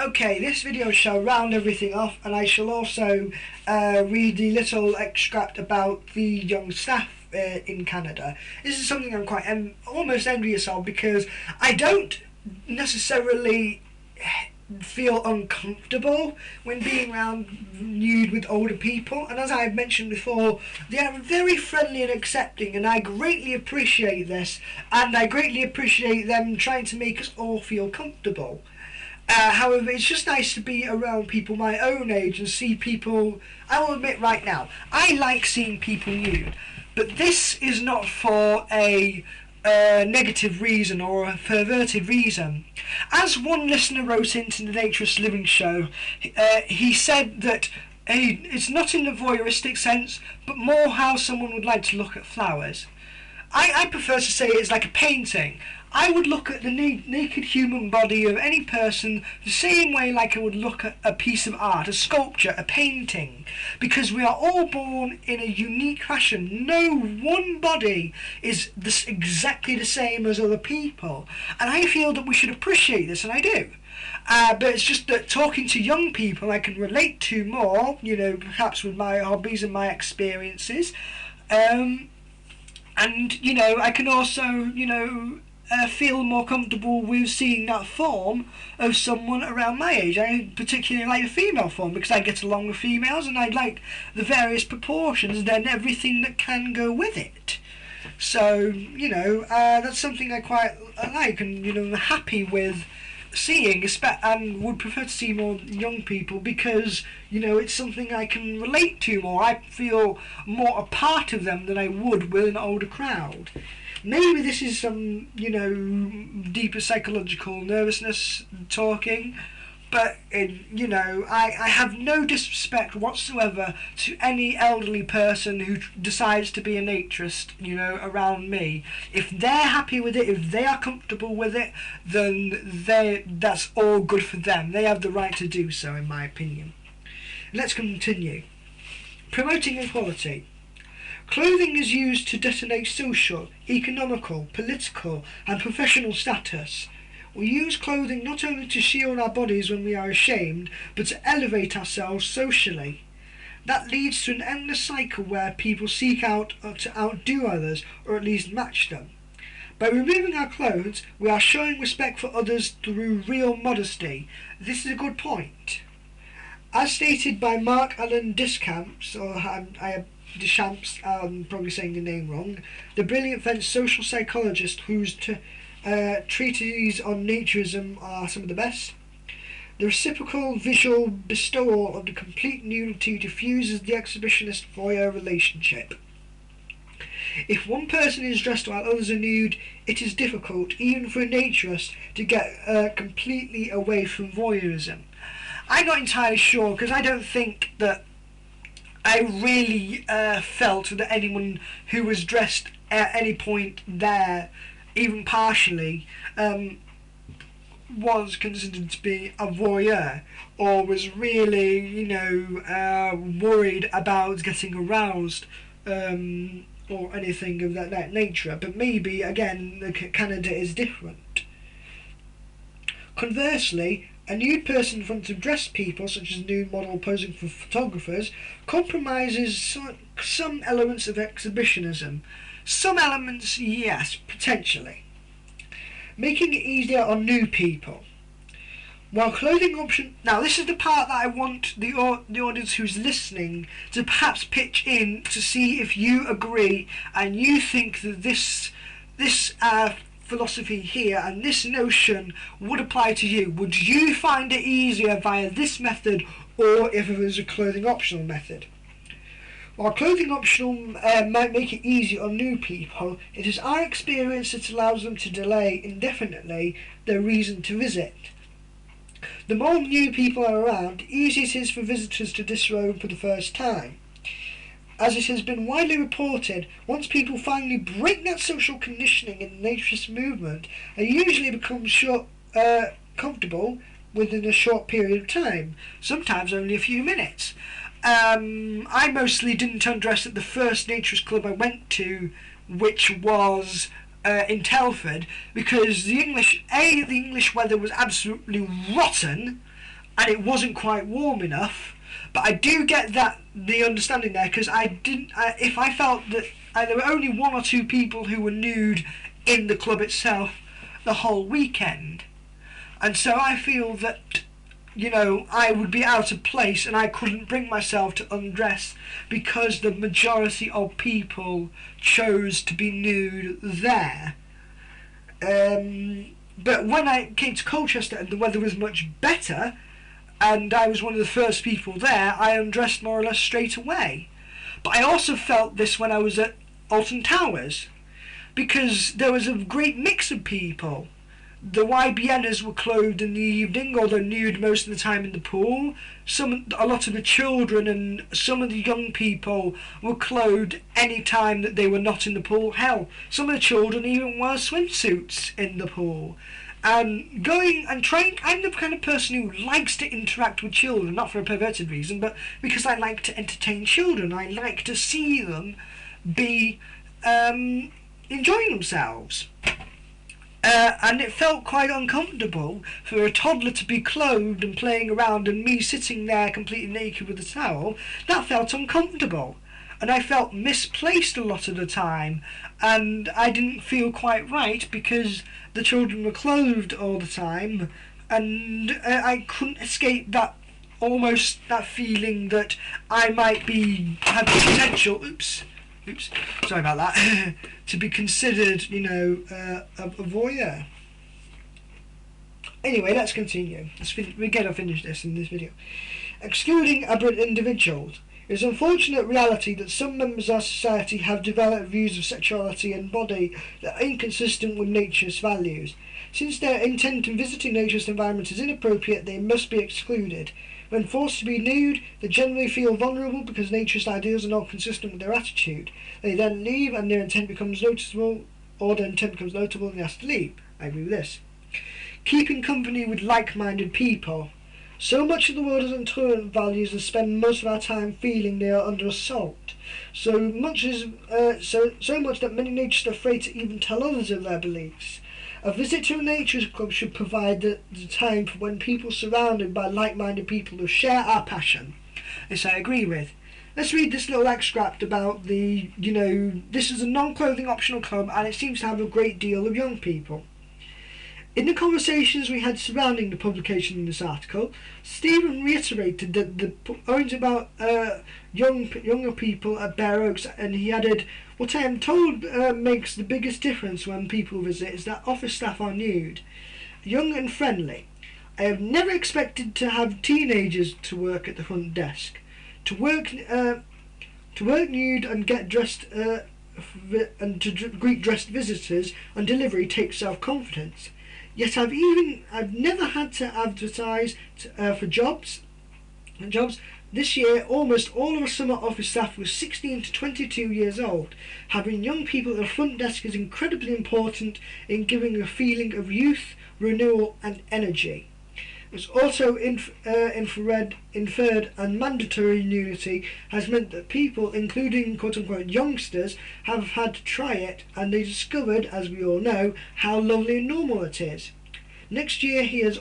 Okay, this video shall round everything off, and I shall also read the little extract about the young staff in Canada. This is something I'm quite almost envious of, because I don't necessarily feel uncomfortable when being around nude with older people, and as I've mentioned before, they are very friendly and accepting, and I greatly appreciate this, and I greatly appreciate them trying to make us all feel comfortable. However, it's just nice to be around people my own age and see people. I will admit right now, I like seeing people nude, but this is not for a negative reason or a perverted reason. As one listener wrote into the Naturist Living show, he said that it's not in the voyeuristic sense, but more how someone would like to look at flowers. I prefer to say it's like a painting. I would look at the naked human body of any person the same way like I would look at a piece of art, a sculpture, a painting, because we are all born in a unique fashion. No one body is exactly the same as other people, and I feel that we should appreciate this, and I do. But it's just that talking to young people I can relate to more, perhaps with my hobbies and my experiences. And, I can also, feel more comfortable with seeing that form of someone around my age. I particularly like the female form because I get along with females, and I like the various proportions and then everything that can go with it. So, that's something I quite like, and, I'm happy with seeing, and would prefer to see more young people because, it's something I can relate to more. I feel more a part of them than I would with an older crowd. Maybe this is some, deeper psychological nervousness talking, but, I have no disrespect whatsoever to any elderly person who decides to be a naturist, around me. If they're happy with it, if they are comfortable with it, then that's all good for them. They have the right to do so, in my opinion. Let's continue. Promoting equality. Clothing is used to detonate social, economical, political and professional status. We use clothing not only to shield our bodies when we are ashamed, but to elevate ourselves socially. That leads to an endless cycle where people seek out to outdo others, or at least match them. By removing our clothes, we are showing respect for others through real modesty. This is a good point. As stated by Mark Allen Deschamps, Deschamps, I'm probably saying the name wrong, the brilliant French social psychologist whose treatises on naturism are some of the best. The reciprocal visual bestowal of the complete nudity diffuses the exhibitionist-voyeur relationship. If one person is dressed while others are nude, it is difficult, even for a naturist, to get completely away from voyeurism. I'm not entirely sure, because I don't think that I really felt that anyone who was dressed at any point there, even partially, was considered to be a voyeur, or was really, worried about getting aroused, or anything of that nature. But maybe, again, Canada is different. Conversely, a nude person in front of dressed people, such as a nude model posing for photographers, compromises some elements of exhibitionism. Some elements, yes, potentially. Making it easier on new people. While clothing option... Now, this is the part that I want the audience who's listening to perhaps pitch in to see if you agree and you think that this philosophy here and this notion would apply to you. Would you find it easier via this method, or if it was a clothing optional method? While clothing optional might make it easier on new people, it is our experience that allows them to delay indefinitely their reason to visit. The more new people are around, the easier it is for visitors to disrobe for the first time. As it has been widely reported, once people finally break that social conditioning in the naturist movement, they usually become comfortable within a short period of time, sometimes only a few minutes. I mostly didn't undress at the first naturist club I went to, which was in Telford, because the English weather was absolutely rotten, and it wasn't quite warm enough. But I do get that the understanding there, because if I felt that there were only one or two people who were nude in the club itself the whole weekend, and so I feel that, you know, I would be out of place and I couldn't bring myself to undress because the majority of people chose to be nude there. But when I came to Colchester and the weather was much better, and I was one of the first people there, I undressed more or less straight away. But I also felt this when I was at Alton Towers, because there was a great mix of people. The YBNers were clothed in the evening, although nude most of the time in the pool. A lot of the children and some of the young people were clothed any time that they were not in the pool. Hell, some of the children even wore swimsuits in the pool. And I'm the kind of person who likes to interact with children, not for a perverted reason, but because I like to entertain children. I like to see them be enjoying themselves. And it felt quite uncomfortable for a toddler to be clothed and playing around, and me sitting there completely naked with a towel. That felt uncomfortable, and I felt misplaced a lot of the time, and I didn't feel quite right because the children were clothed all the time, and I couldn't escape that feeling that I might have the potential. Oops, sorry about that. To be considered, you know, a voyeur. Anyway, let's continue. We gotta finish this in this video. Excluding aberrant individuals. It is an unfortunate reality that some members of our society have developed views of sexuality and body that are inconsistent with nature's values. Since their intent in visiting nature's environment is inappropriate, they must be excluded. When forced to be nude, they generally feel vulnerable because nature's ideals are not consistent with their attitude. They then leave and their intent becomes noticeable, or their intent becomes notable and they have to leave. I agree with this. Keeping company with like-minded people. So much of the world has intolerant values and spend most of our time feeling they are under assault. So much that many naturists are afraid to even tell others of their beliefs. A visit to a nature club should provide the time for when people surrounded by like-minded people who share our passion. This I agree with. Let's read this little extract about this is a non-clothing optional club and it seems to have a great deal of young people. In the conversations we had surrounding the publication of this article, Stephen reiterated that the points about younger people at Bare Oaks, and he added, "What I am told makes the biggest difference when people visit is that office staff are nude, young and friendly. I have never expected to have teenagers to work at the front desk. To work nude and get dressed and to greet dressed visitors on delivery takes self-confidence. Yet I've never had to advertise for jobs. This year, almost all of our summer office staff was 16 to 22 years old. Having young people at the front desk is incredibly important in giving a feeling of youth, renewal and energy. It's also inferred and mandatory nudity has meant that people, including quote-unquote youngsters, have had to try it, and they discovered, as we all know, how lovely and normal it is. Next year he has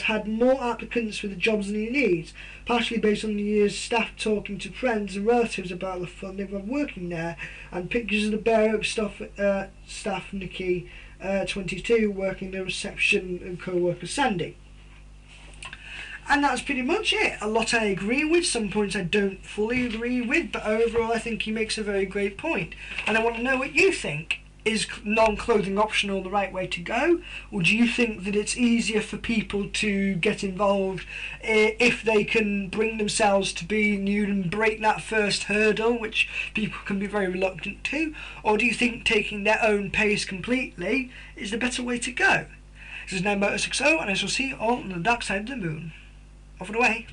had more applicants for the jobs than he needs, partially based on the year's staff talking to friends and relatives about the fun they've had working there, and pictures of the Bare Oaks staff Nikki, 22, working the reception, and co-worker Sandy. And that's pretty much it. A lot I agree with, some points I don't fully agree with, but overall I think he makes a very great point. And I want to know what you think. Is non-clothing optional the right way to go? Or do you think that it's easier for people to get involved if they can bring themselves to be nude and break that first hurdle, which people can be very reluctant to? Or do you think taking their own pace completely is the better way to go? This is NineMotor60, and I shall see you all on the dark side of the moon. Off and away.